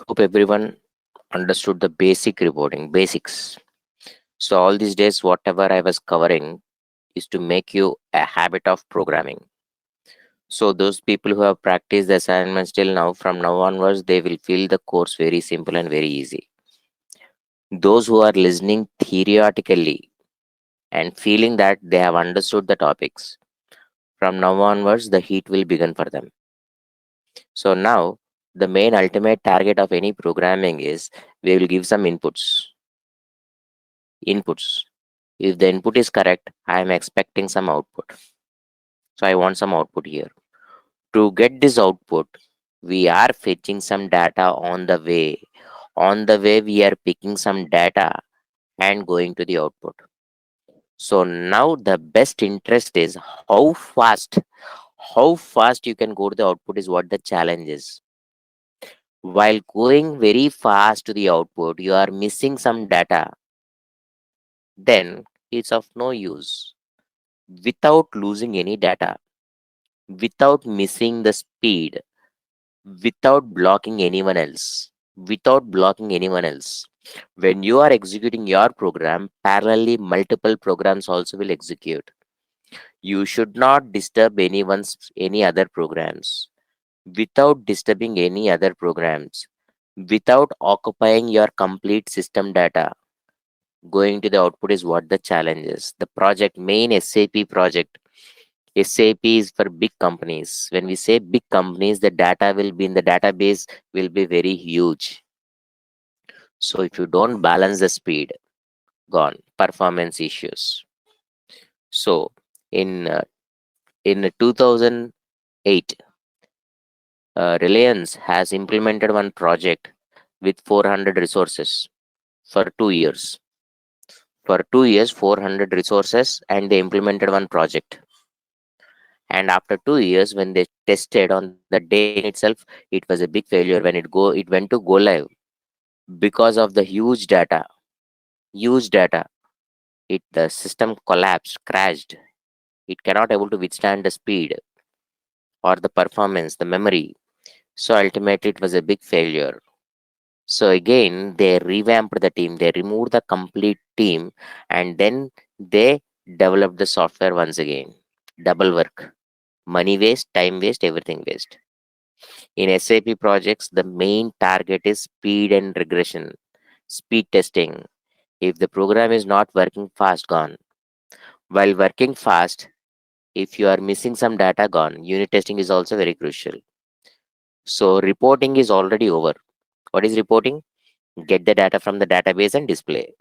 Hope everyone understood the basics. So all these days, whatever I was covering is to make you a habit of programming. So those people who have practiced the assignments till now, from now onwards, they will feel the course very simple and very easy. Those who are listening theoretically and feeling that they have understood the topics, from now onwards, the heat will begin for them. So now, the main ultimate target of any programming is we will give some inputs. If the input is correct, I am expecting some output. So I want some output here. To get this output, we are fetching some data on the way. On the way, we are picking some data and going to the output. So now the best interest is how fast, how fast you can go to the output is what the challenge is. While going very fast to the output, you are missing some data, then it's of no use. Without losing any data, without missing the speed, without blocking anyone else, without blocking anyone else. When you are executing your program, parallelly multiple programs also will execute. You should not disturb any other programs. Without disturbing any other programs, without occupying your complete system data, going to the output is what the challenge is. The project, main SAP project. SAP is for big companies. When we say big companies, the data will be in the database will be very huge. So if you don't balance the speed, gone. Performance issues. So in uh, in 2008, Reliance has implemented one project with 400 resources for 2 years. For 2 years, 400 resources, and they implemented one project. And after 2 years, when they tested on the day itself, it was a big failure. When it went to go live because of the huge data. It the system collapsed, crashed. It cannot able to withstand the speed or the performance, the memory. So ultimately, it was a big failure. So again, they revamped the team. They removed the complete team, and then they developed the software once again. Double work, money waste, time waste, everything waste. In SAP projects, the main target is speed and regression, speed testing. If the program is not working fast, gone. While working fast, if you are missing some data, gone. Unit testing is also very crucial. So reporting is already over. What is reporting? Get the data from the database and display.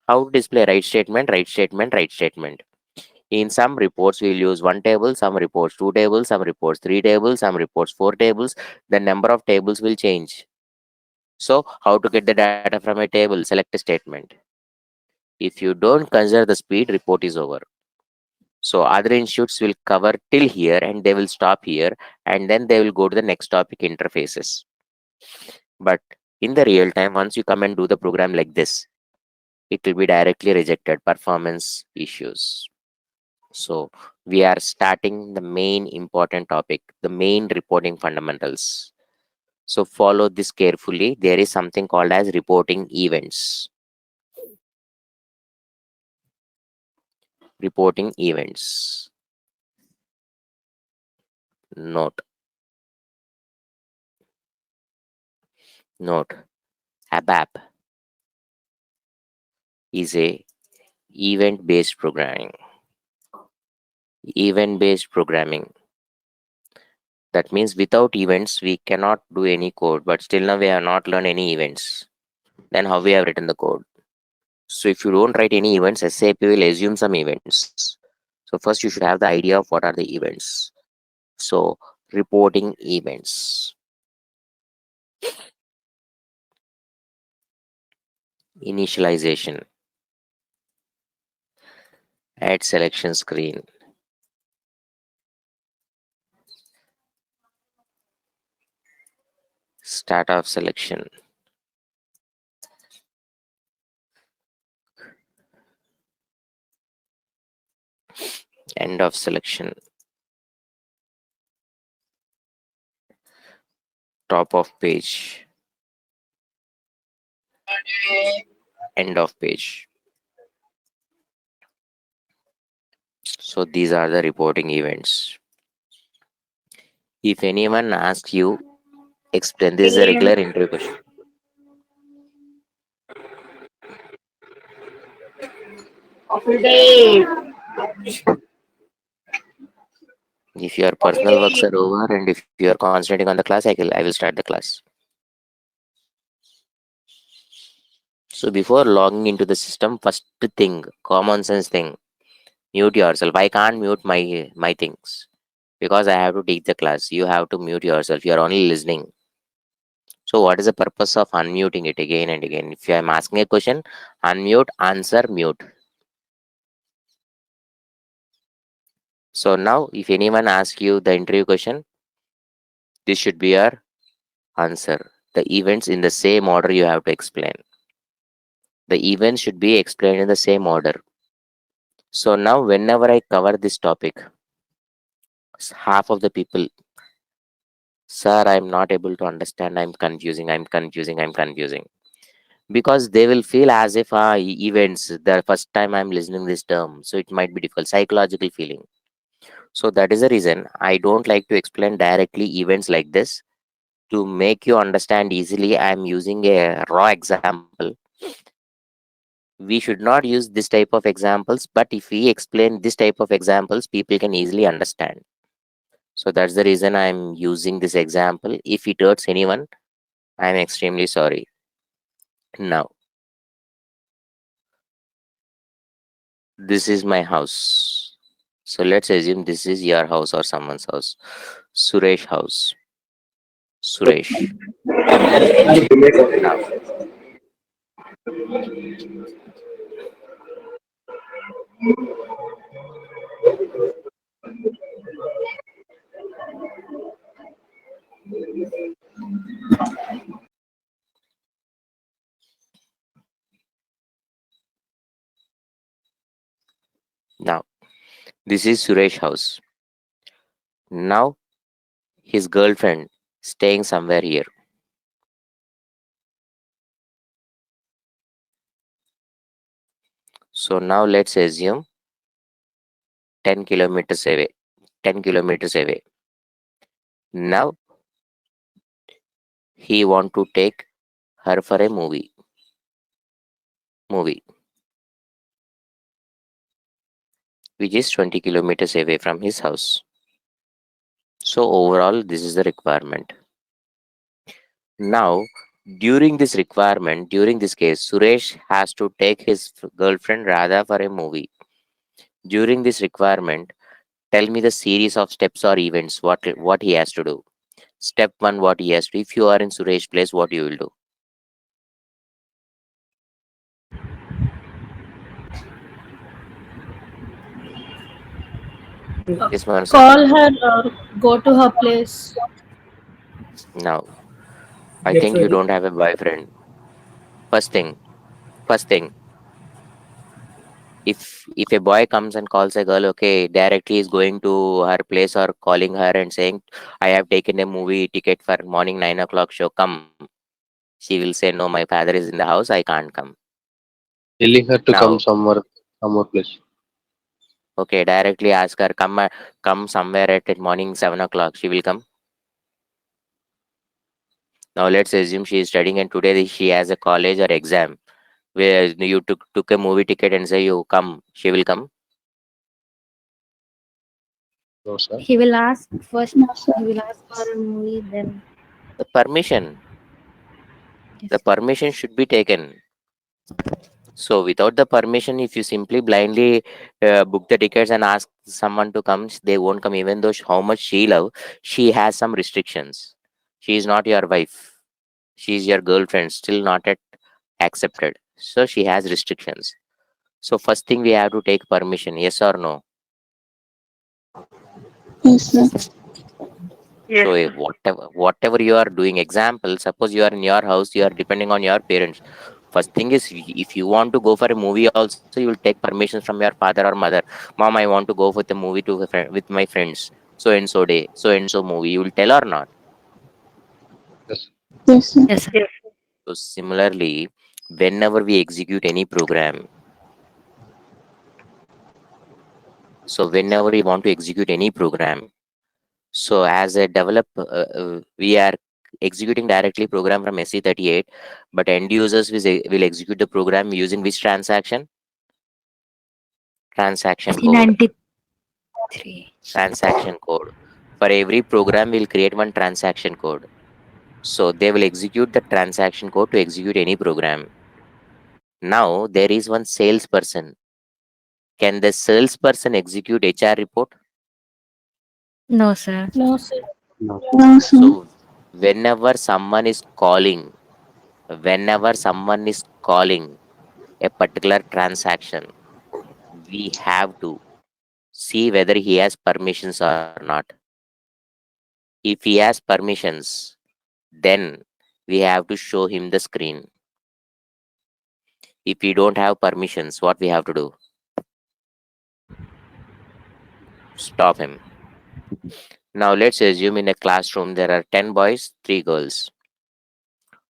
How to display? Write statement, write statement, write statement. In some reports, we'll use one table, some reports two tables, some reports three tables, some reports four tables. The number of tables will change. So, how to get the data from a table? Select a statement. If you don't consider the speed, report is over. So, other institutes will cover till here and they will stop here and then they will go to the next topic interfaces. But in the real time, once you come and do the program like this, it will be directly rejected performance issues. So we are starting the main important topic, the main reporting fundamentals. So follow this carefully. There is something called as reporting events. Reporting events. Note, note. ABAP is a event-based programming. Event-based programming. That means without events, we cannot do any code. But still now we have not learned any events. Then how we have written the code? So if you don't write any events, SAP will assume some events. So first you should have the idea of what are the events. So reporting events. Initialization. Add selection screen. Start of selection. End of selection. Top of page. End of page. So these are the reporting events. If anyone asks you, explain. This is a regular interview question. If your personal works are over and if you are concentrating on the class, I will start the class. So before logging into the system, first thing, common sense thing, mute yourself. I can't mute my things because I have to teach the class. You have to mute yourself. You are only listening. So what is the purpose of unmuting it again and again? If I am asking a question, unmute, answer, mute. So now if anyone asks you the interview question, this should be your answer. The events in the same order you have to explain. The events should be explained in the same order. So now whenever I cover this topic, half of the people, sir, I'm not able to understand, I'm confusing. Because they will feel as if events, the first time I'm listening this term, so it might be difficult, psychological feeling. So that is the reason I don't like to explain directly events like this. To make you understand easily, I'm using a raw example. We should not use this type of examples, but if we explain this type of examples, people can easily understand. So that's the reason I'm using this example. If it hurts anyone, I'm extremely sorry. Now, this is my house. So let's assume this is your house or someone's house. Suresh house. Suresh. Now, now, this is Suresh house. Now, his girlfriend staying somewhere here. So now let's assume 10 kilometers away. 10 kilometers away. Now he want to take her for a movie, which is 20 kilometers away from his house. So overall, this is the requirement. Now, during this case, Suresh has to take his girlfriend Radha for a movie. During this requirement, tell me the series of steps or events. What he has to do. Step one, what he has to. If you are in Suresh place, what you will do? Yes, Manasa. Call her or go to her place. Now, I think you don't have a boyfriend. First thing, first thing. If a boy comes and calls a girl, okay, directly is going to her place or calling her and saying, I have taken a movie ticket for morning 9 o'clock show. Come. She will say, no, my father is in the house. I can't come. Telling her to come Now, somewhere, some more place. okay, directly ask her, come somewhere at morning 7 o'clock. She will come. Now let's assume she is studying and today she has a college or exam where you took a movie ticket and say you come. She will come. No, sir. He will ask first. He will ask for a movie. Then The permission. The yes. permission should be taken. So without the permission, if you simply blindly book the tickets and ask someone to come, they won't come. Even though how much she love, she has some restrictions. She is not your wife. She is your girlfriend. Still not yet accepted. So she has restrictions. So first thing we have to take permission. Yes or no? Yes, sir. So whatever you are doing, example, suppose you are in your house, you are depending on your parents. First thing is, if you want to go for a movie, also you will take permissions from your father or mother. Mom, I want to go with the movie with my friends. So and so day, so and so movie. You will tell or not? Yes. Yes, sir. Yes, sir. So similarly, whenever we execute any program, so whenever we want to execute any program, so as a developer, we are executing directly program from SC38, but end users will execute the program using which transaction? Transaction code. C93. Transaction code. For every program, we'll create one transaction code. So they will execute the transaction code to execute any program. Now there is one salesperson. Can the salesperson execute HR report? No, sir. No, sir. No. No, sir. So whenever someone is calling, whenever someone is calling a particular transaction, we have to see whether he has permissions or not. If he has permissions, then we have to show him the screen. If we don't have permissions, what we have to do? Stop him. Now let's assume in a classroom there are 10 boys, 3 girls.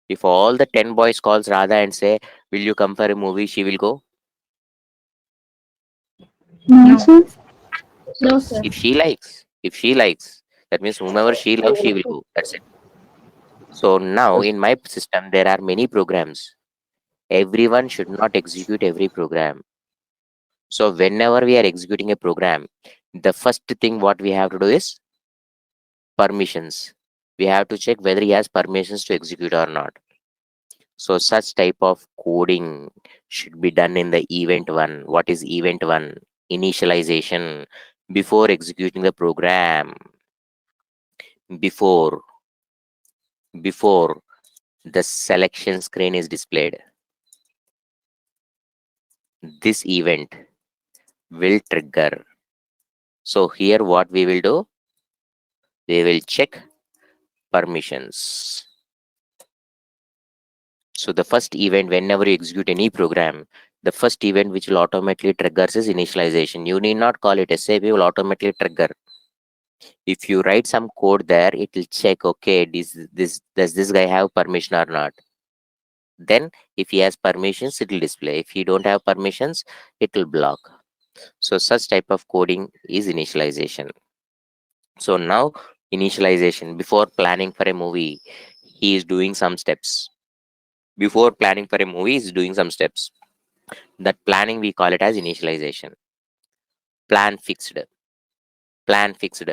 If all the 10 boys calls Radha and say, will you come for a movie, she will go. No, sir. No, sir. If she likes, that means whomever she loves, she will go. That's it. So now Yes. in my system, there are many programs. Everyone should not execute every program. So whenever we are executing a program, the first thing what we have to do is permissions. We have to check whether he has permissions to execute or not. So such type of coding should be done in the event one. What is event one? Initialization before executing the program. Before before the selection screen is displayed. This event will trigger. So here what we will do? We will check permissions. So the first event, whenever you execute any program, the first event which will automatically triggers is initialization. You need not call it SAP, will automatically trigger. If you write some code there, it will check, okay, does this guy have permission or not? Then if he has permissions, it will display. If he don't have permissions, it will block. So such type of coding is initialization. So now initialization, before planning for a movie, he is doing some steps. Before planning for a movie, he is doing some steps. That planning we call it as initialization. Plan fixed. Plan fixed.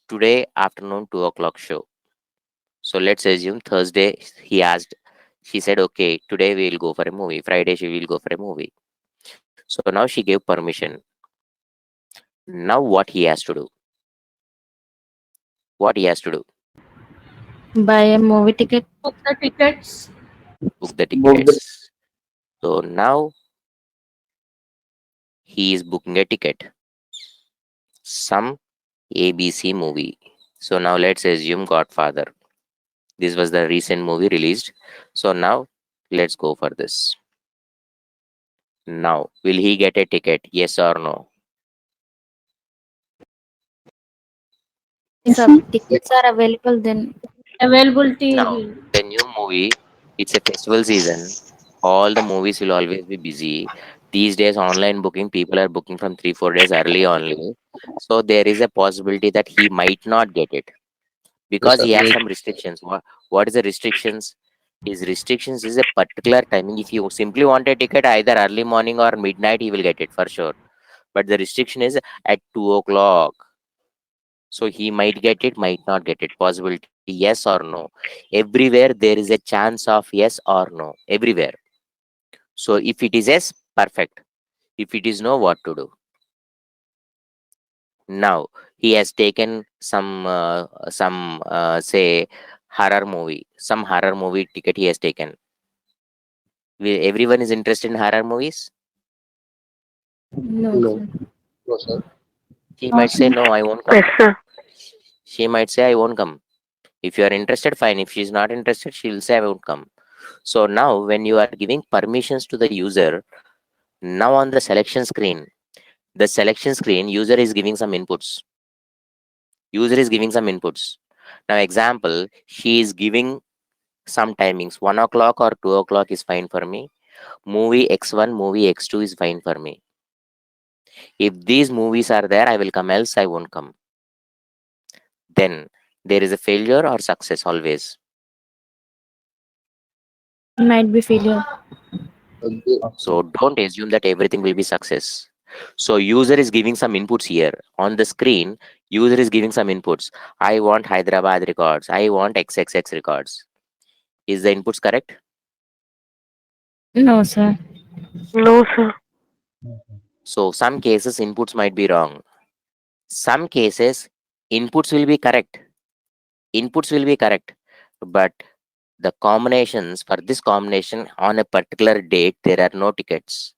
Today afternoon 2 o'clock show. So let's assume Thursday he asked, she said, okay, today we will go for a movie. Friday she will go for a movie. So now she gave permission. Now what he has to do? What he has to do? Buy a movie ticket. Book the tickets. Book the Book the tickets. So now he is booking a ticket. Some ABC movie. So now let's assume Godfather. This was the recent movie released. So now let's go for this. Now, will he get a ticket? Yes or no? Some tickets are available then. Availability. Now, the new movie, it's a festival season. All the movies will always be busy. These days, online booking, people are booking from 3, 4 days early only. So there is a possibility that he might not get it yes, because sir. he has Wait. some restrictions. What is the restrictions? His restrictions is a particular timing. If you simply want a ticket, either early morning or midnight, he will get it for sure. But the restriction is at 2 o'clock. So he might get it, might not get it. Possibility yes or no. Everywhere there is a chance of yes or no. Everywhere. So if it is yes, perfect. If it is no, what to do? Now he has taken some say horror movie. Some horror movie ticket he has taken. Everyone is interested in horror movies. No, No. sir. No, sir. She No, might say sir. no, I won't Yes, come. sir. She might say I won't come. If you are interested, fine. If she is not interested, she will say I won't come. So now when you are giving permissions to the user, now on the selection screen, user is giving some inputs. User is giving some inputs. Now example, she is giving some timings. 1 o'clock or 2 o'clock is fine for me. movie X1, movie X2 is fine for me. If these movies are there, I will come, else I won't come. Then there is a failure or success always. Might be failure. So don't assume that everything will be success. So user is giving some inputs here on the screen. User is giving some inputs. I want Hyderabad records. I want XXX records. Is the inputs correct? No, sir. No, sir. So some cases inputs might be wrong. Some cases inputs will be correct. Inputs will be correct. But the combinations for this combination on a particular date, there are no tickets.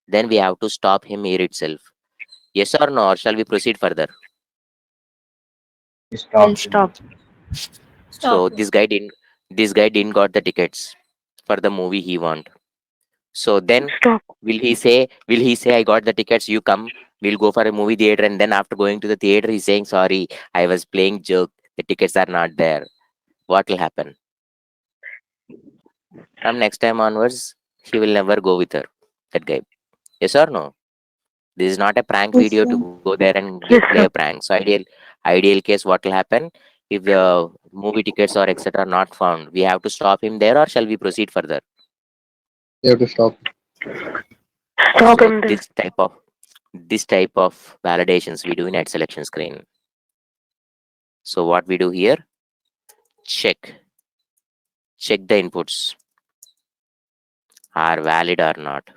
Then we have to stop him here itself. Yes or no, or shall we proceed further? We'll stop. So Stop. this guy didn't got the tickets for the movie he want. So then Stop. will he say I got the tickets, you come, we'll go for a movie theater, and then after going to the theater he's saying sorry, I was playing joke, the tickets are not there. What will happen? From next time onwards, he will never go with her. That guy. Yes or no? This is not a prank Yes, video to sir. go there and Yes, play a sir. prank. So ideal case, what will happen if the movie tickets or etc. are not found? We have to stop him there, or shall we proceed further? You have to stop. Stop So him there. this type of validations we do in ad selection screen. So what we do here, check the inputs are valid or not.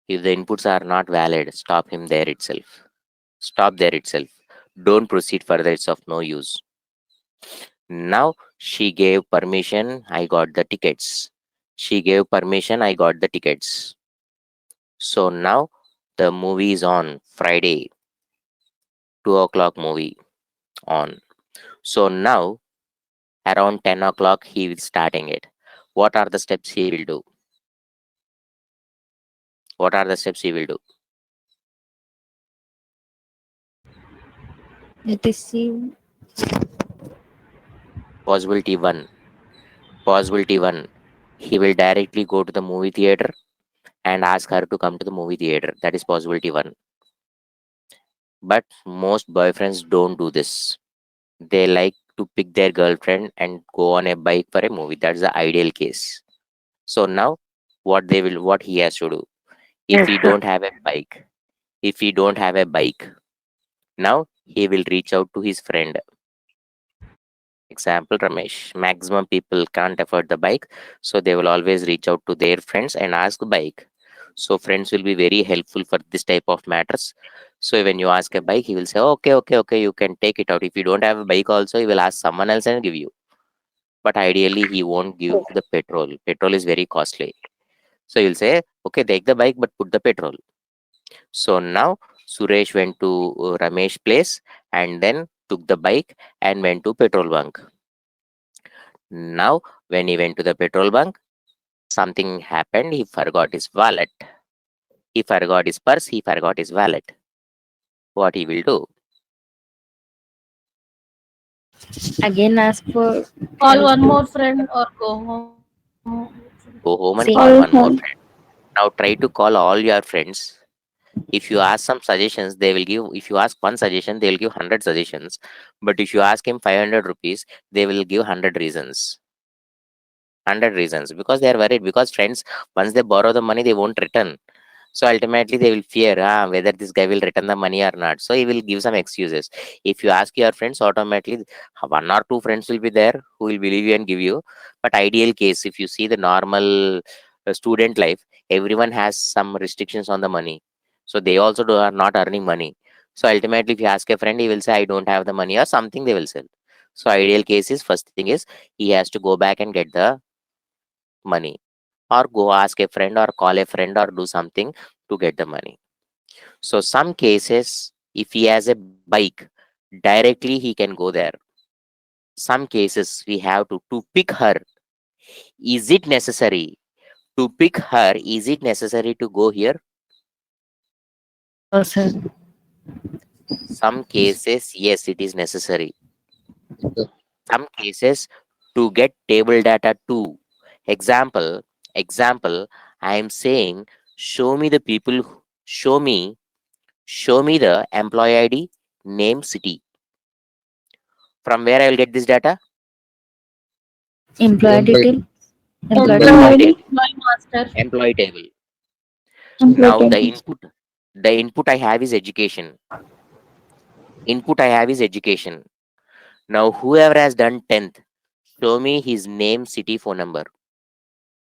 If the inputs are not valid, stop him there itself. Stop there itself. Don't proceed further. It's of no use. Now she gave permission. I got the tickets. She gave permission. I got the tickets. So now the movie is on Friday, 2 o'clock movie on. So now around 10 o'clock he will starting it. What are the steps he will do? What are the steps he will do? Receive. Possibility one. Possibility one. He will directly go to the movie theater and ask her to come to the movie theater. That is possibility one. But most boyfriends don't do this. They like to pick their girlfriend and go on a bike for a movie. That's the ideal case. So now what he has to do? If Yes, he sir. don't have a bike, if he don't have a bike, now he will reach out to his friend. Example Ramesh. Maximum people can't afford the bike, so they will always reach out to their friends and ask the bike. So friends will be very helpful for this type of matters. So when you ask a bike, he will say, okay, okay, okay, you can take it out. If you don't have a bike also, he will ask someone else and give you. But ideally, he won't give the petrol. Petrol is very costly. So he'll say, okay, take the bike, but put the petrol. So now Suresh went to Ramesh place and then took the bike and went to petrol bunk. Now, when he went to the petrol bunk, something happened. He forgot his wallet. He forgot his purse. He forgot his wallet. What he will do? Again, ask for Call help one to more friend or go home. Go home and same. call one more friend. Now try to call all your friends. If you ask some suggestions, they will give. If you ask one suggestion, they will give 100 suggestions. But if you ask him 500 rupees, they will give 100 reasons. 100 reasons because they are worried because friends, once they borrow the money, they won't return. So ultimately, they will fear whether this guy will return the money or not. So he will give some excuses. If you ask your friends, automatically one or two friends will be there who will believe you and give you. But ideal case, if you see the normal student life, everyone has some restrictions on the money. So they also are not earning money. So ultimately, if you ask a friend, he will say, I don't have the money or something they will sell. So ideal case is first thing is he has to go back and get the money or go ask a friend or call a friend or do something to get the money. So some cases, if he has a bike, directly he can go there. Some cases we have to pick her. Is it necessary to pick her? Is it necessary to go here? No, sir. Some cases, yes, it is necessary. Okay. Some cases to get table data too. Example, I am saying, show me the people, show me the employee ID, name, city. From where I will get this data? Employee Employee. detail. Employee Employee. Employee detail. Employee, table. employee master. Employee table. Employee Now table. the input I have is education. Input I have is education. Now whoever has done 10th, show me his name, city, phone number.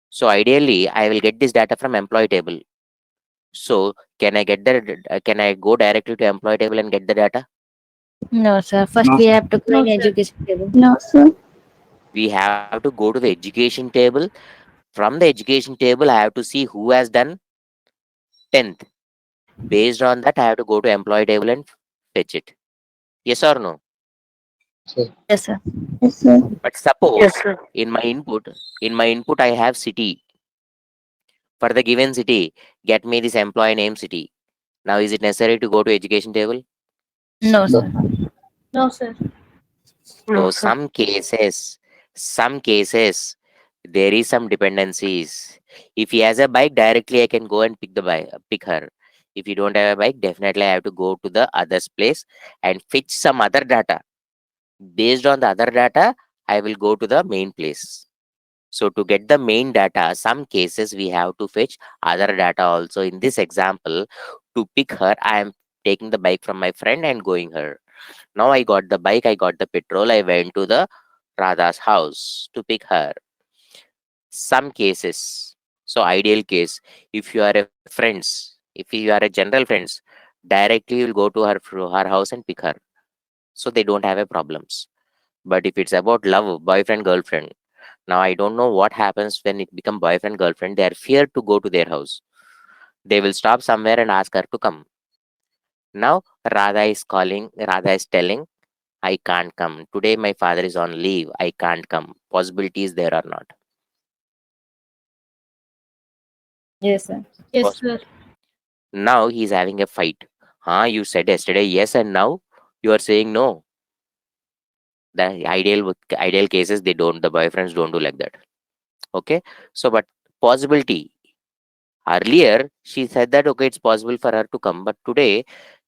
So ideally, I will get this data from employee table. So can I go directly to employee table and get the data? No, sir. First No, we have to No, create sir. education table. No, sir. We have to go to the education table. From the education table, I have to see who has done 10th. Based on that, I have to go to employee table and fetch it. Yes or no? sir. Yes, sir. Yes, sir. But Yes, suppose sir. in my input, I have city. For the given city, get me this employee name city. Now, is it necessary to go to education table? No, No, sir. No, sir. No, So sir. some cases, there is some dependencies. If he has a bike, directly I can go and pick her. If you don't have a bike, definitely I have to go to the other's place and fetch some other data. Based on the other data, I will go to the main place. So to get the main data, some cases we have to fetch other data also. In this example, to pick her, I am taking the bike from my friend and going her. Now I got the bike, I got the petrol, I went to the Radha's house to pick her. Some cases, so ideal case, if you are a friends, if you are a general friends, directly you'll go to her house and pick her. So they don't have a problems. But if it's about love, boyfriend, girlfriend, now I don't know what happens when it become boyfriend, girlfriend. They are feared to go to their house. They will stop somewhere and ask her to come. Now Radha is telling, I can't come. Today my father is on leave. I can't come. Possibilities there or not? Yes, sir. Yes, Pos- sir. Now he's having a fight. Huh? You said yesterday yes, and now you are saying no. The ideal cases, they don't. The boyfriends don't do like that. Okay. So, but possibility. Earlier, she said that okay, it's possible for her to come, but today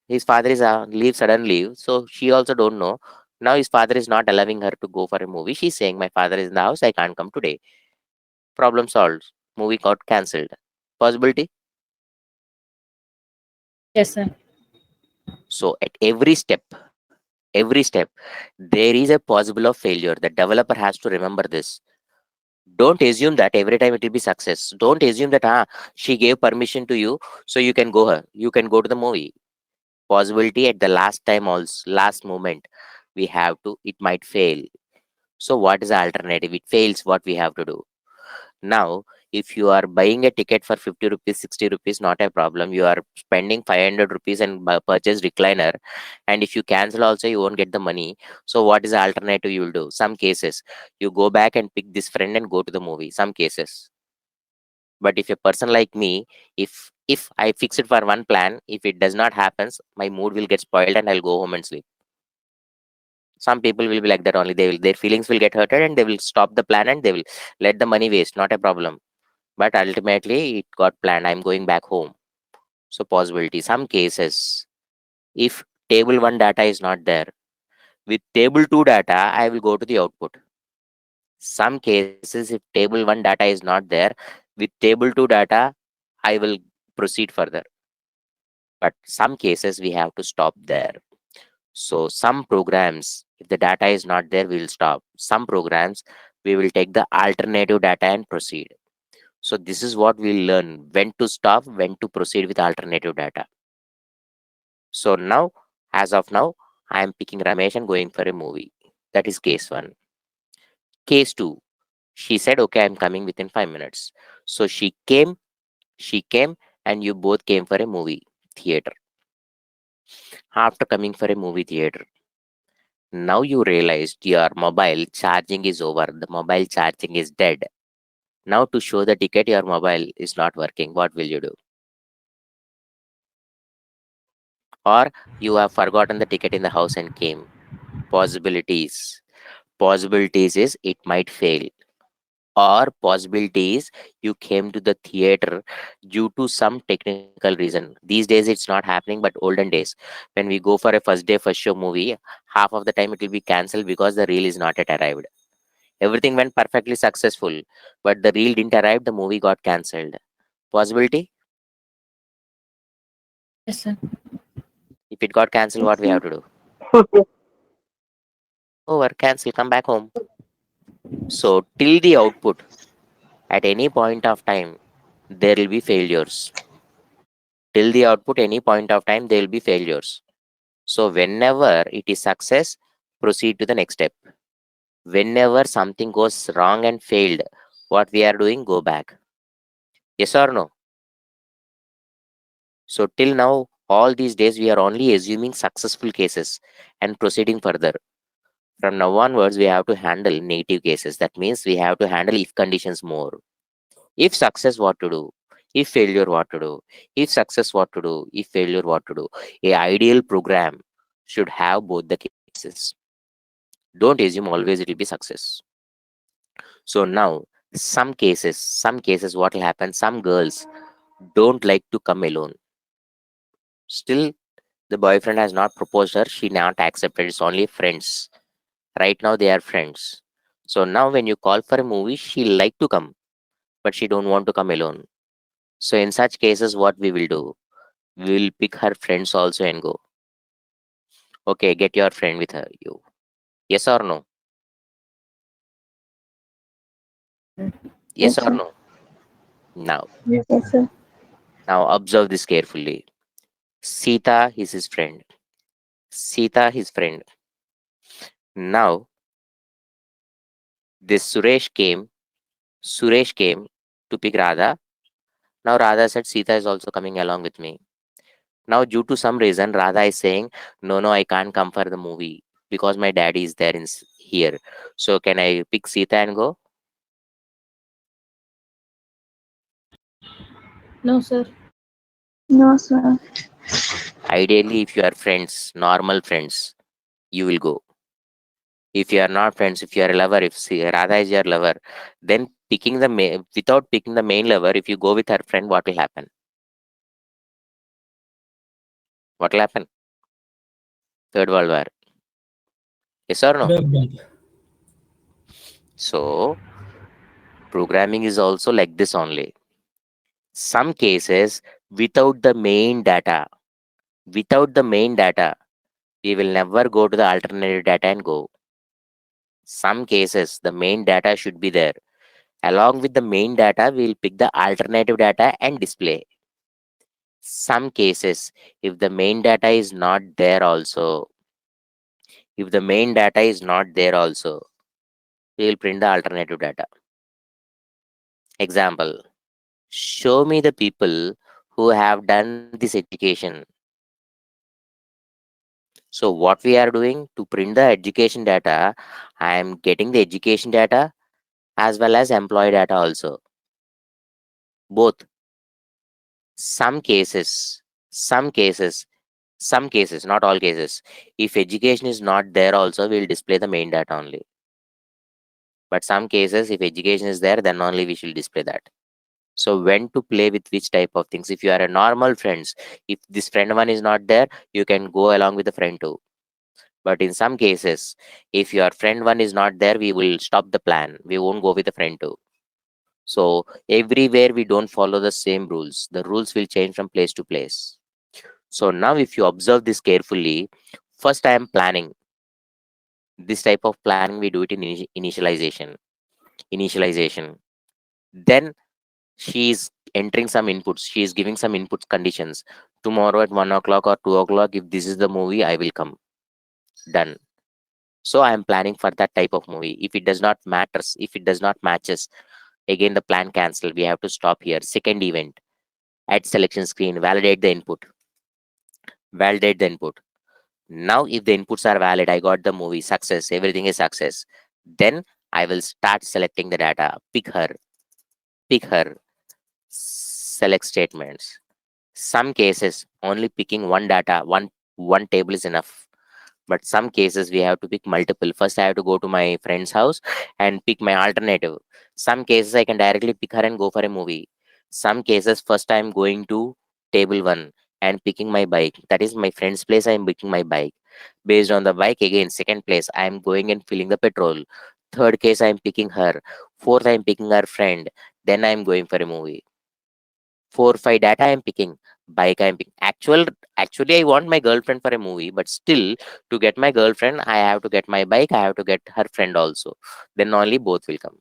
his father is leave sudden leave, so she also don't know. Now his father is not allowing her to go for a movie. She's saying my father is in the house. I can't come today. Problem solved. Movie got cancelled. Possibility. Yes, sir. So at every step, there is a possible of failure. The developer has to remember this. Don't assume that every time it will be success. Don't assume that she gave permission to you, so you can go to the movie. Possibility at the last time, also last moment, we have to. It might fail. So what is the alternative? It fails. What we have to do? Now, if you are buying a ticket for 50 rupees, 60 rupees, not a problem. You are spending 500 rupees and purchase recliner. And if you cancel also, you won't get the money. So what is the alternative you will do? Some cases, you go back and pick this friend and go to the movie. Some cases. But if a person like me, if I fix it for one plan, if it does not happens, my mood will get spoiled and I'll go home and sleep. Some people will be like that only. Their feelings will get hurted and they will stop the plan and they will let the money waste. Not a problem, but ultimately it got planned. I'm going back home. So possibility. Some cases, if table 1 data is not there, with table 2 data I will go to the output. Some cases, if table 1 data is not there, with table 2 data I will proceed further. But some cases we have to stop there. So some programs, if the data is not there, we will stop. Some programs, we will take the alternative data and proceed. So this is what we'll learn: when to stop, when to proceed with alternative data. So now, as of now, I am picking Ramesh and going for a movie. That is case one. Case two, she said, okay, I'm coming within 5 minutes. So she came, and you both came for a movie theater. After coming for a movie theater, now you realized your mobile charging is over. The mobile charging is dead. Now to show the ticket, your mobile is not working. What will you do? Or you have forgotten the ticket in the house and came. Possibilities. Possibilities is it might fail. Or possibilities, you came to the theater due to some technical reason. These days it's not happening, but olden days, when we go for a first day first show movie, half of the time it will be cancelled because the reel is not yet arrived. Everything went perfectly successful, but the reel didn't arrive, the movie got cancelled. Possibility? Yes, sir. If it got cancelled, Yes, what we sir. have to do? Over, cancel, come back home. So till the output, at any point of time, there will be failures. Till the output, any point of time, there will be failures. So whenever it is success, proceed to the next step. Whenever something goes wrong and failed, what we are doing, go back. Yes or no? So till now, all these days, we are only assuming successful cases and proceeding further. From now onwards, we have to handle negative cases. That means we have to handle if conditions more. If success, what to do? If failure, what to do? If success, what to do? If failure, what to do? A ideal program should have both the cases. Don't assume always it will be success. So now, some cases, what will happen? Some girls don't like to come alone. Still, the boyfriend has not proposed her. She not accepted. It's only friends. Right now, they are friends. So now, when you call for a movie, she like to come, but she don't want to come alone. So in such cases, what we will do? We will pick her friends also and go. Okay, get your friend with her. You. Yes or no? Yes Yes, or sir. no? Now, Yes, Yes, sir. now observe this carefully. Sita is his friend. Sita his friend. Now this Suresh came to pick Radha. Now Radha said Sita is also coming along with me. Now due to some reason Radha is saying no, no, I can't come for the movie because my daddy is there here. So can I pick Sita and go? no, sir. No, sir. Ideally, if you are friends, normal friends, you will go. If you are not friends, if you are a lover, if Radha is your lover, then without picking the main lover, if you go with her friend, what will happen? What will happen? Third World War. Yes or no? So programming is also like this only. Some cases, without the main data, without the main data, we will never go to the alternative data and go. Some cases, the main data should be there. Along with the main data, we will pick the alternative data and display. Some cases, if the main data is not there also, if the main data is not there also, we will print the alternative data. Example, show me the people who have done this education. So what we are doing to print the education data, I am getting the education data as well as employee data also. Both. Some cases, some cases, some cases, not all cases. If education is not there also, we'll display the main data only. But some cases, if education is there, then only we should display that. So when to play with which type of things? If you are a normal friends, if this friend one is not there, you can go along with the friend two. But in some cases, if your friend one is not there, we will stop the plan. We won't go with the friend two. So everywhere we don't follow the same rules. The rules will change from place to place. So now if you observe this carefully, first I am planning. This type of planning we do it in initialization. Initialization. Then she is entering some inputs. She is giving some input conditions. Tomorrow at 1 o'clock or 2 o'clock, if this is the movie, I will come. Done. So I am planning for that type of movie. If it does not matters, if it does not matches, again the plan cancel. We have to stop here. Second event, add selection screen, validate the input. Validate the input. Now if the inputs are valid, I got the movie, success, everything is success. Then I will start selecting the data. Pick her, select statements. Some cases only picking one data, one table is enough. But some cases we have to pick multiple. First, I have to go to my friend's house and pick my alternative. Some cases I can directly pick her and go for a movie. Some cases, first I'm going to table one and picking my bike. That is my friend's place. I'm picking my bike. Based on the bike, again, second place, I'm going and filling the petrol. Third case, I'm picking her. Fourth, I'm picking her friend. Then I'm going for a movie. 4 5 data I'm picking, bike I'm picking. Actually I want my girlfriend for a movie, but still, to get my girlfriend I have to get my bike, I have to get her friend also. Then only both will come.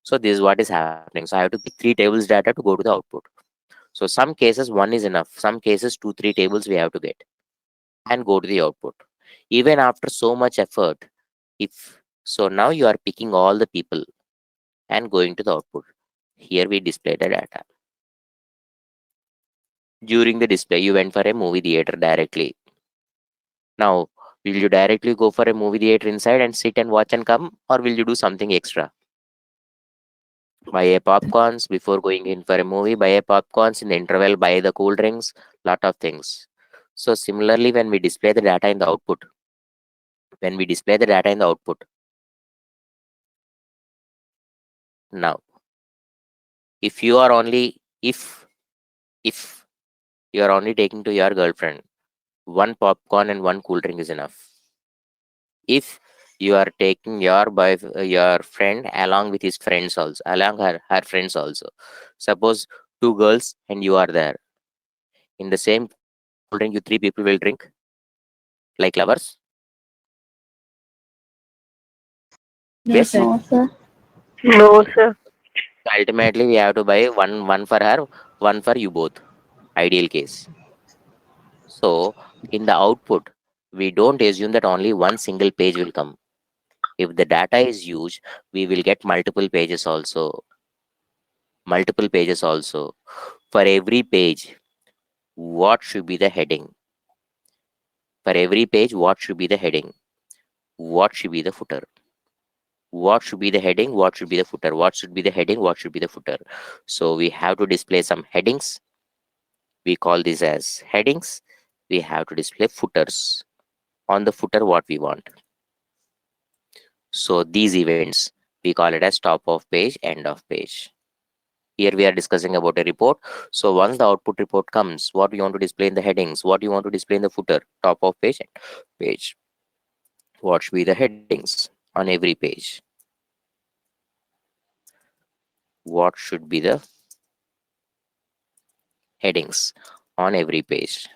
So this is what is happening. So I have to pick 3 tables data to go to the output. So some cases one is enough, some cases 2 3 tables we have to get and go to the output. Even after so much effort, if so, now you are picking all the people and going to the output. Here we display the data. During the display, you went for a movie theater directly. Now, will you directly go for a movie theater inside and sit and watch and come, or will you do something extra? Buy a popcorns before going in for a movie, buy a popcorns in the interval, buy the cool drinks, lot of things. So similarly, when we display the data in the output, when we display the data in the output, now, if you are only, if you are only taking to your girlfriend, one popcorn and one cool drink is enough. If you are taking your friend along with his friends also, along her friends also, suppose 2 girls and you are there in the same cool drink, you 3 people will drink like lovers. No, Yes. sir. No, sir. No, sir. Ultimately we have to buy one for her, one for you both, ideal case. So in the output, we don't assume that only one single page will come. If the data is huge, we will get multiple pages also. For every page, what should be the heading? For every page, what should be the heading? What should be the footer? What should be the heading? What should be the footer? What should be the heading? What should be the footer? So we have to display some headings. We call this as headings. We have to display footers. On the footer, what we want. So these events, we call it as top of page, end of page. Here we are discussing about a report. So once the output report comes, what you want to display in the headings, what you want to display in the footer, top of page, end of page. What should be the headings on every page? What should be the headings on every page?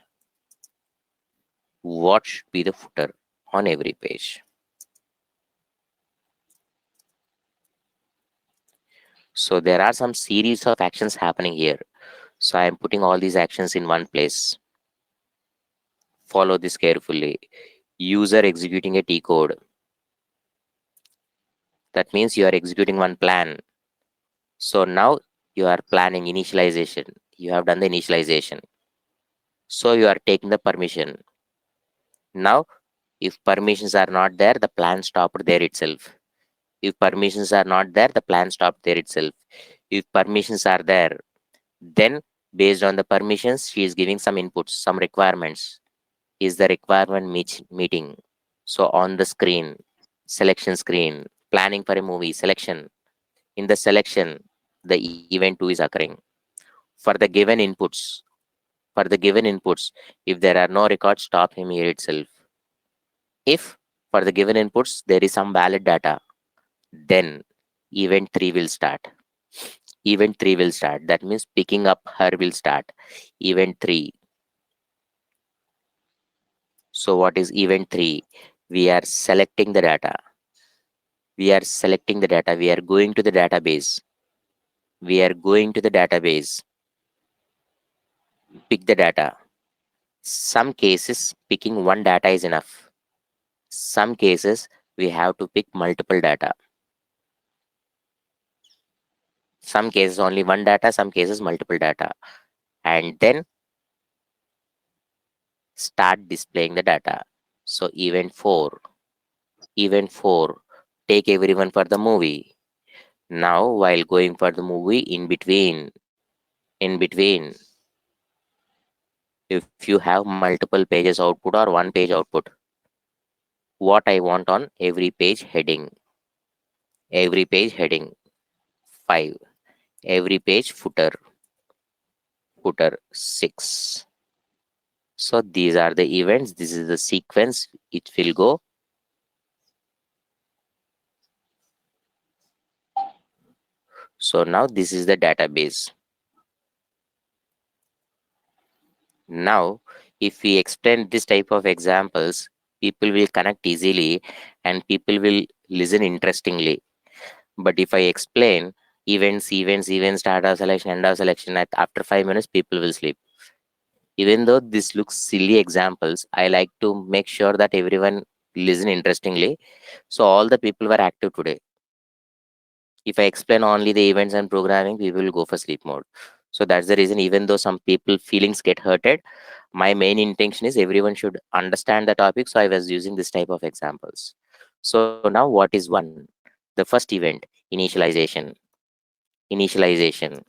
What should be the footer on every page? So there are some series of actions happening here. So I am putting all these actions in one place. Follow this carefully. User executing a T code. That means you are executing one plan. So now you are planning initialization. You have done the initialization. So you are taking the permission. Now, if permissions are not there, the plan stopped there itself. If permissions are not there, the plan stopped there itself. If permissions are there, then based on the permissions, she is giving some inputs, some requirements. Is the requirement meeting? So on the screen, selection screen, planning for a movie, selection. In the selection, the event 2 is occurring. For the given inputs, for the given inputs, if there are no records, stop him here itself. If for the given inputs there is some valid data, then event 3 will start. Event 3 will start. That means picking up her will start. Event 3. So what is event 3? We are selecting the data. We are selecting the data. We are going to the database. We are going to the database. Pick the data. Some cases picking one data is enough. Some cases we have to pick multiple data. Some cases only one data, some cases multiple data. And then start displaying the data. So event 4, take everyone for the movie. Now while going for the movie, in between, if you have multiple pages output or one page output, what I want on every page heading. Every page heading 5. Every page footer 6. So these are the events. This is the sequence it will go. So now this is the database. Now, if we explain this type of examples, people will connect easily and people will listen interestingly. But if I explain events, start of selection, end of selection, after 5 minutes, people will sleep. Even though this looks silly examples, I like to make sure that everyone listen interestingly. So all the people were active today. If I explain only the events and programming, people will go for sleep mode. So that's the reason, even though some people feelings get hurted, my main intention is everyone should understand the topic. So I was using this type of examples. So now what is one? The first event, initialization. Initialization.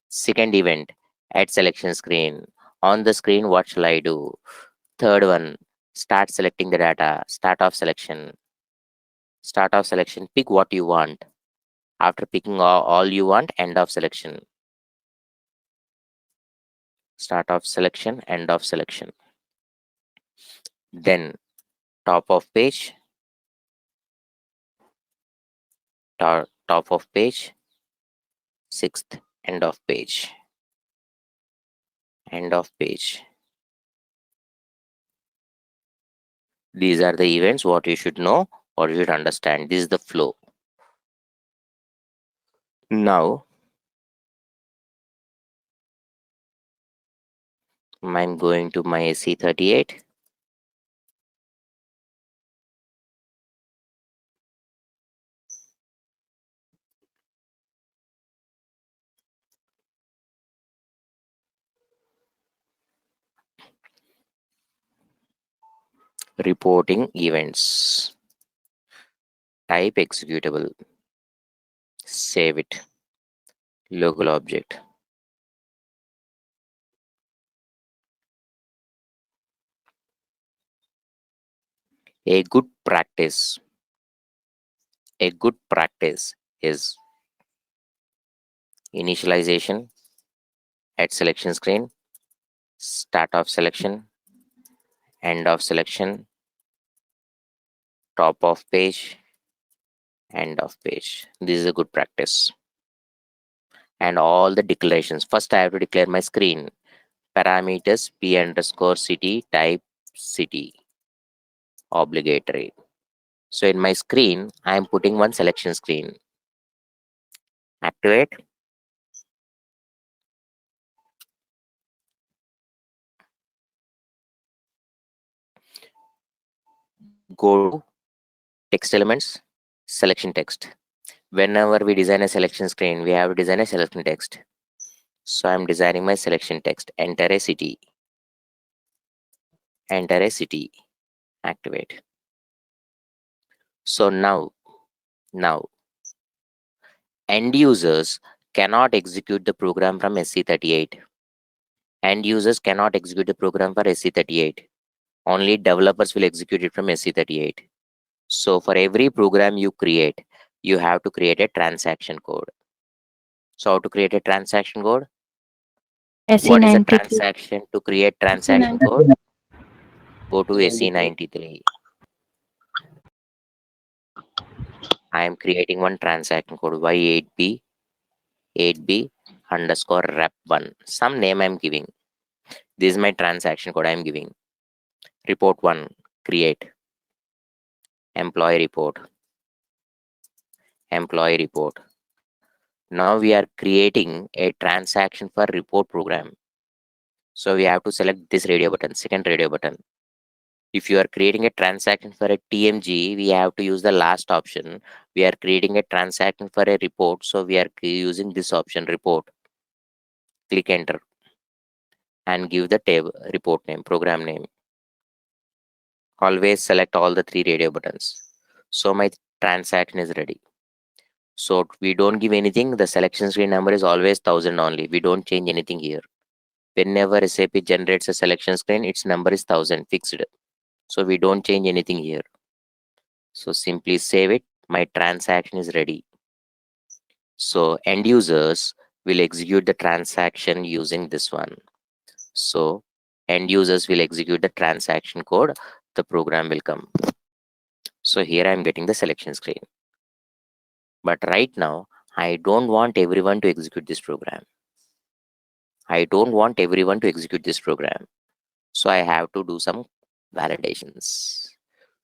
Second event, add selection screen. On the screen, what shall I do? Third one, start selecting the data. Start of selection. Start of selection, pick what you want. After picking all you want, end of selection. Start of selection, end of selection. Then top of page, top of page, sixth, end of page, end of page. These are the events what you should know or you should understand. This is the flow. Now I'm going to my SC38. Reporting events. Type executable. Save it. Local object. A good practice. A good practice is initialization, at selection screen, start of selection, end of selection, top of page, end of page. This is a good practice. And all the declarations. First, I have to declare my screen. Parameters p underscore city, type city, obligatory. So in my screen, I am putting one selection screen. Activate. Go to text elements, selection text. Whenever we design a selection screen, we have to design a selection text. So I'm designing my selection text. Enter a city. Enter a city. Activate. So now end users cannot execute the program from SC38. End users cannot execute the program for SC38. Only developers will execute it from SC38. So for every program you create, you have to create a transaction code. So how to create a transaction code? What is a SC93. transaction? To create transaction code, go to SC93. I am creating one transaction code Y8B underscore rep1. Some name I'm giving. This is my transaction code I'm giving. Report 1, create. Employee report. Employee report. Now we are creating a transaction for report program. So we have to select this radio button, second radio button. If you are creating a transaction for a TMG, we have to use the last option. We are creating a transaction for a report. So we are using this option, report. Click enter and give the table report name, program name. Always select all the 3 radio buttons. So my transaction is ready. So we don't give anything. The selection screen number is always 1000 only. We don't change anything here. Whenever SAP generates a selection screen, its number is 1000 fixed. So we don't change anything here. So simply save it. My transaction is ready. So end users will execute the transaction using this one. So end users will execute the transaction code. The program will come. So here I'm getting the selection screen. But right now, I don't want everyone to execute this program. I don't want everyone to execute this program. So I have to do some validations.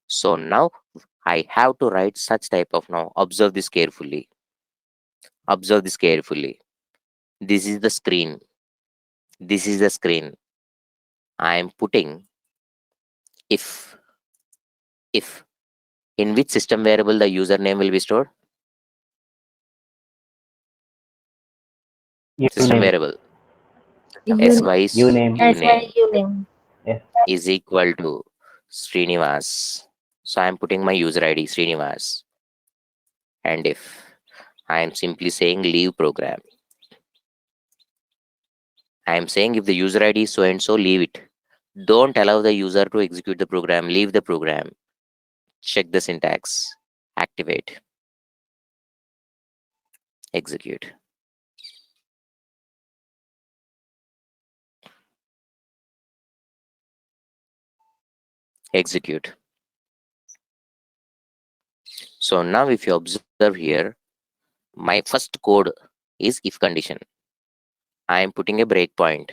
So now I have to write such type of now. Observe this carefully. Observe this carefully. This is the screen. This is the screen. I am putting if if in which system variable the username will be stored. System Uname. variable You SY Uname. as my uname uname. Yes. is equal to Srinivas. So I am putting my user ID Srinivas. And if I am simply saying leave program, I am saying if the user ID is so and so, leave it. Don't allow the user to execute the program. Leave the program. Check the syntax. Activate. Execute. Execute. So now if you observe here, my first code is if condition. I am putting a breakpoint.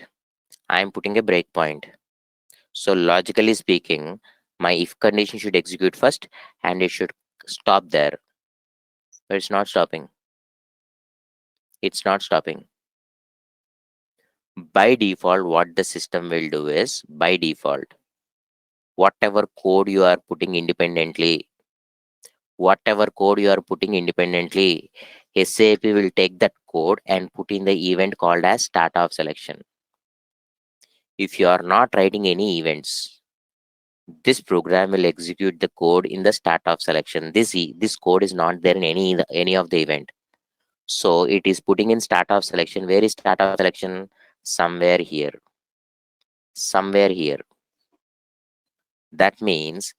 I am putting a breakpoint. So logically speaking, my if condition should execute first and it should stop there. But it's not stopping. It's not stopping. By default, what the system will do is, by default, whatever code you are putting independently, whatever code you are putting independently, SAP will take that code and put in the event called as start of selection. If you are not writing any events, this program will execute the code in the start of selection. This code is not there in any of the event. So it is putting in start of selection. Where is start of selection? Somewhere here. Somewhere here. That means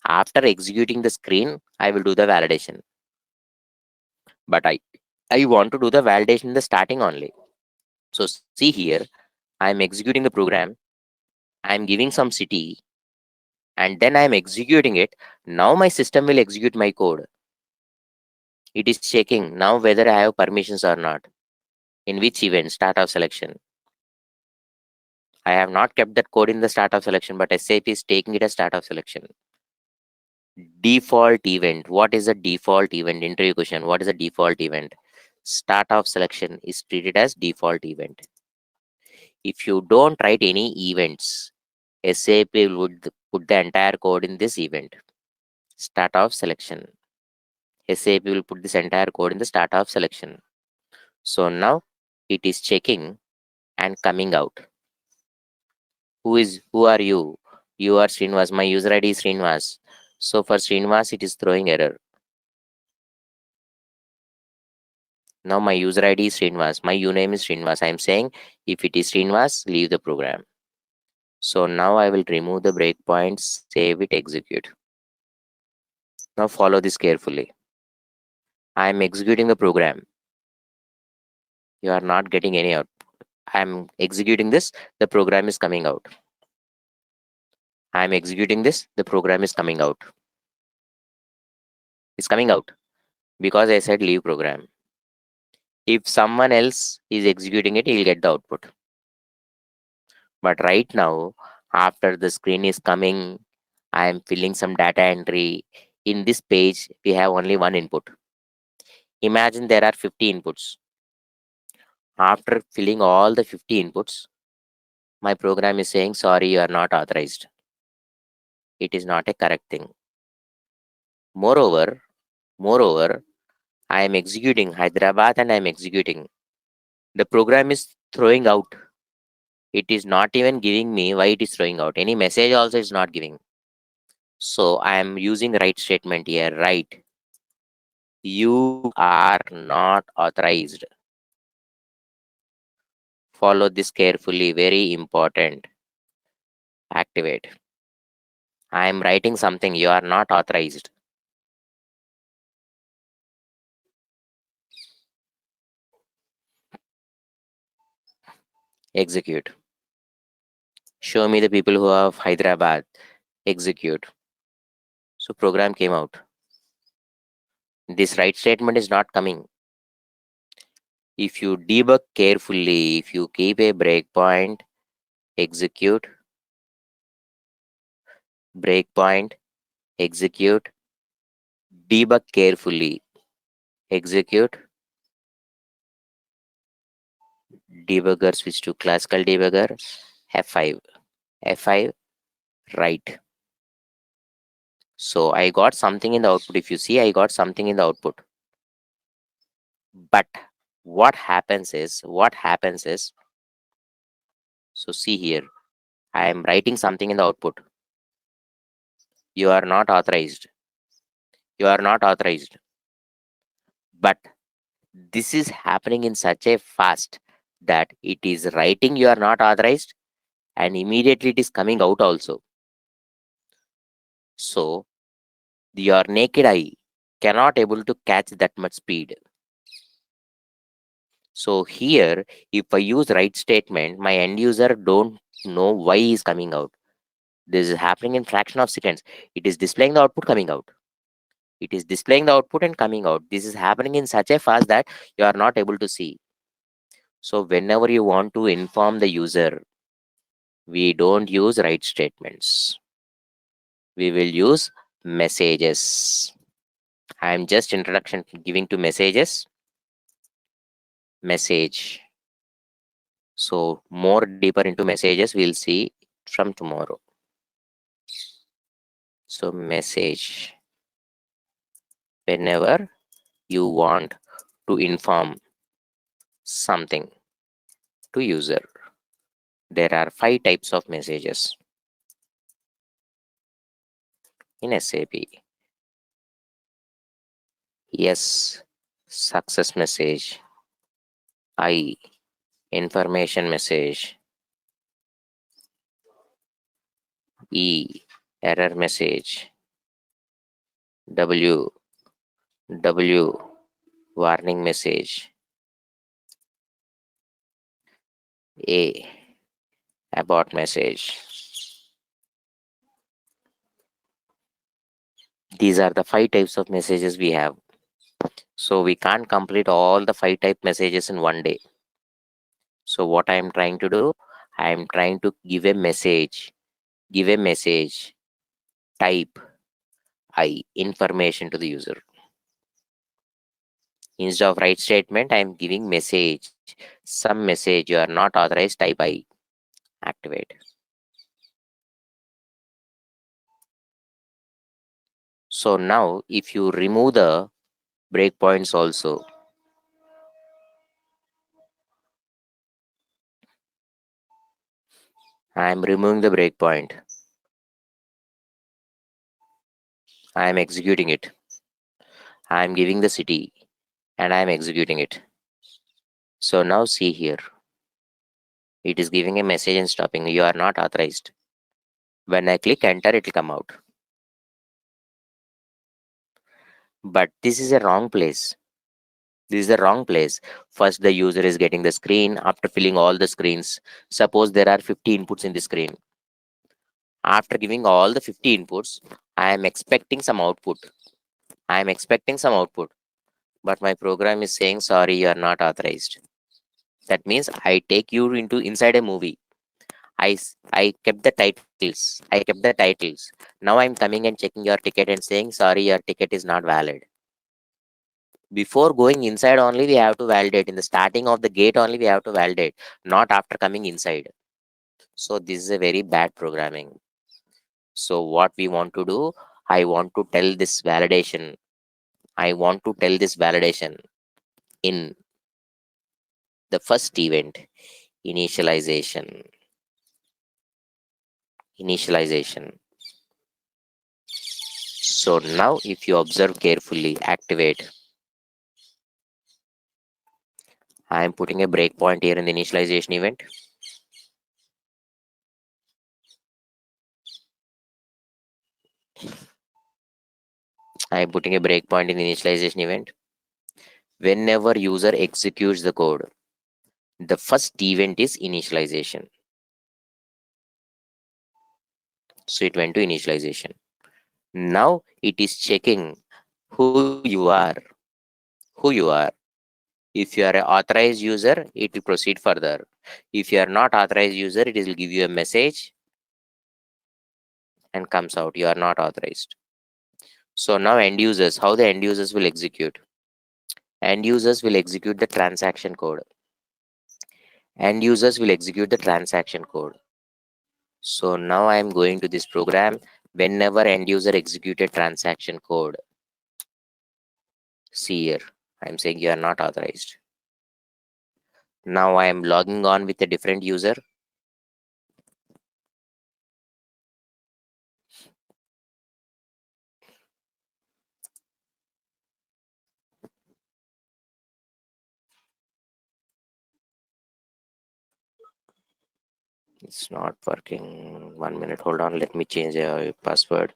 after executing the screen, I will do the validation. But I want to do the validation in the starting only. So see here, I am executing the program. I am giving some city and then I am executing it. Now my system will execute my code. It is checking now whether I have permissions or not. In which event? Start of selection. I have not kept that code in the start of selection, but SAP is taking it as start of selection. Default event. What is a default event? Interview question. What is a default event? Start of selection is treated as default event. If you don't write any events, SAP would put the entire code in this event. Start of selection. SAP will put this entire code in the start of selection. So now it is checking and coming out. Who are you? You are Srinivas. My user ID is Srinivas. So for Srinivas, it is throwing error. Now my user ID is Srinivas. My uname is Srinivas. I am saying if it is Srinivas, leave the program. So now I will remove the breakpoints, save it, execute. Now follow this carefully. I am executing the program. You are not getting any output. I am executing this, the program is coming out. I am executing this, the program is coming out. It's coming out because I said leave program. If someone else is executing it, he'll get the output. But right now, after the screen is coming, I am filling some data entry. In this page, we have only one input. Imagine there are 50 inputs. After filling all the 50 inputs, my program is saying, sorry, you are not authorized. It is not a correct thing. Moreover, I am executing Hyderabad and I am executing. The program is throwing out. It is not even giving me why it is throwing out. Any message also is not giving. So I am using right statement here. Right. You are not authorized. Follow this carefully. Very important. Activate. I am writing something. You are not authorized. Execute. Show me the people who have Hyderabad. Execute. So program came out. This write statement is not coming. If you debug carefully, if you keep a breakpoint, execute, breakpoint, execute, debug carefully, execute, debugger switch to classical debugger, F5, F5, write. So I got something in the output. If you see, I got something in the output. But what happens is, so see here, I am writing something in the output. You are not authorized. You are not authorized. But this is happening in such a fast that it is writing you are not authorized and immediately it is coming out also. So your naked eye cannot able to catch that much speed. So here, if I use write statement, my end user don't know why is coming out. This is happening in fraction of seconds. It is displaying the output coming out. It is displaying the output and coming out. This is happening in such a fast that you are not able to see. So whenever you want to inform the user, we don't use write statements. We will use messages. I am just introduction giving to messages. Message. So more deeper into messages, we'll see from tomorrow. So message. Whenever you want to inform something to user, there are 5 types of messages in SAP. S, success message. I, information message. E, error message. W, warning message. A, abort message. These are the 5 types of messages we have. So we can't complete all the 5 type messages in one day. So what I am trying to do, I am trying to give a message, type I, information to the user. Instead of write statement, I am giving message, some message, you are not authorized, type I, activate. So now if you remove the breakpoints also, I am removing the breakpoint. I am executing it. I am giving the city and I am executing it. So now see here, it is giving a message and stopping. You are not authorized. When I click enter, it will come out. But this is a wrong place. This is the wrong place. First, the user is getting the screen after filling all the screens. Suppose there are 50 inputs in the screen. After giving all the 50 inputs, I am expecting some output. I am expecting some output. But my program is saying, sorry, you are not authorized. That means I take you into inside a movie. I kept the titles. I kept the titles. Now I'm coming and checking your ticket and saying, sorry, your ticket is not valid. Before going inside only, we have to validate. In the starting of the gate only, we have to validate, not after coming inside. So this is a very bad programming. So what we want to do, I want to tell this validation. I want to tell this validation in the first event, initialization. Initialization. So now if you observe carefully, activate. I am putting a breakpoint here in the initialization event. I'm putting a breakpoint in the initialization event. Whenever user executes the code, the first event is initialization. So it went to initialization. Now it is checking who you are. Who you are. If you are an authorized user, it will proceed further. If you are not authorized user, it will give you a message and comes out. You are not authorized. So now end users, how the end users will execute? End users will execute the transaction code. End users will execute the transaction code. So now I am going to this program. Whenever end user executed transaction code, see here, I'm saying you are not authorized. Now I am logging on with a different user. It's not working. 1 minute. Hold on. Let me change a password.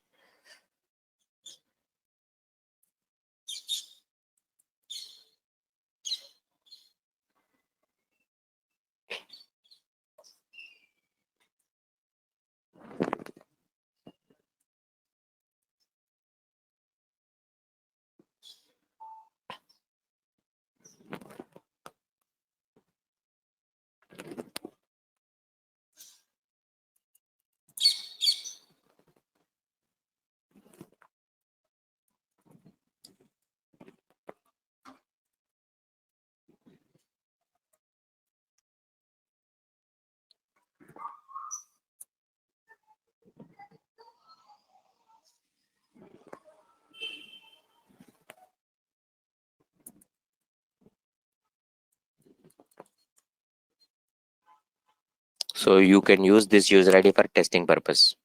So you can use this user ID for testing purpose.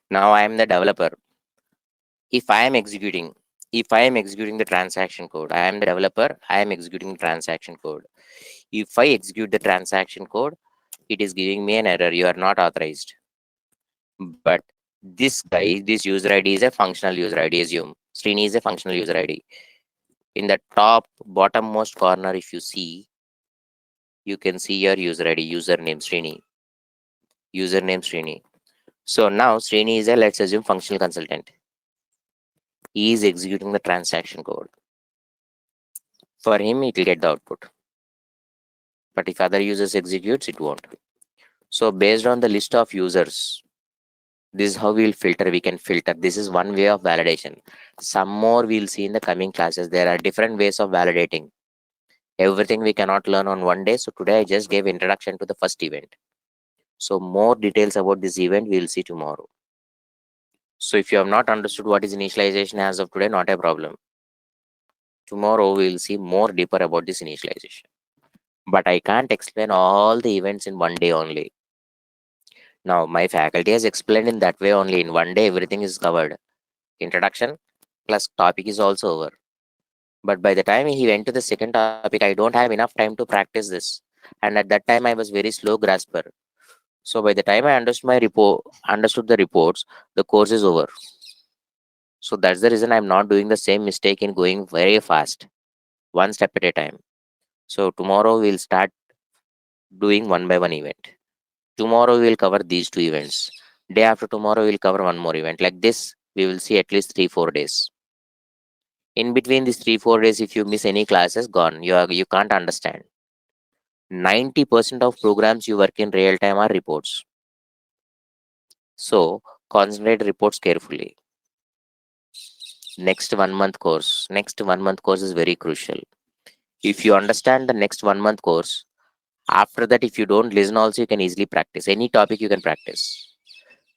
Now I am the developer. If I am executing, if I am executing the transaction code, I am the developer. I am executing the transaction code. If I execute the transaction code, it is giving me an error. You are not authorized. But this guy, this user ID is a functional user ID. Assume Srini is a functional user ID. In the top bottommost corner, if you see, you can see your user ID, username Srini, username Srini. So now Srini is a, let's assume, functional consultant. He is executing the transaction code. For him, it will get the output. But if other users executes, it won't. So based on the list of users, this is how we'll filter. We can filter. This is one way of validation. Some more we'll see in the coming classes. There are different ways of validating. Everything we cannot learn on one day. So today I just gave introduction to the first event. So more details about this event we'll see tomorrow. So if you have not understood what is initialization as of today, not a problem. Tomorrow we'll see more deeper about this initialization. But I can't explain all the events in one day only. Now my faculty has explained in that way only. In one day everything is covered. Introduction plus topic is also over. But by the time he went to the second topic, I don't have enough time to practice this. And at that time I was very slow grasper. So by the time I understood the reports, the course is over. So that's the reason I'm not doing the same mistake in going very fast, one step at a time. So tomorrow we'll start doing one by one event. Tomorrow we'll cover these two events. Day after tomorrow we'll cover one more event. Like this, we will see at least 3-4 days. In between these 3-4 days, if you miss any classes, gone. You can't understand. 90% of programs you work in real time are reports. So concentrate reports carefully. Next 1 month course. Next 1 month course is very crucial. If you understand the next 1 month course, after that, if you don't listen also, you can easily practice. Any topic you can practice.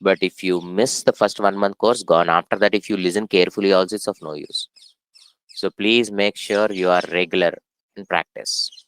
But if you miss the first 1 month course, gone. After that, if you listen carefully also, it's of no use. So please make sure you are regular in practice.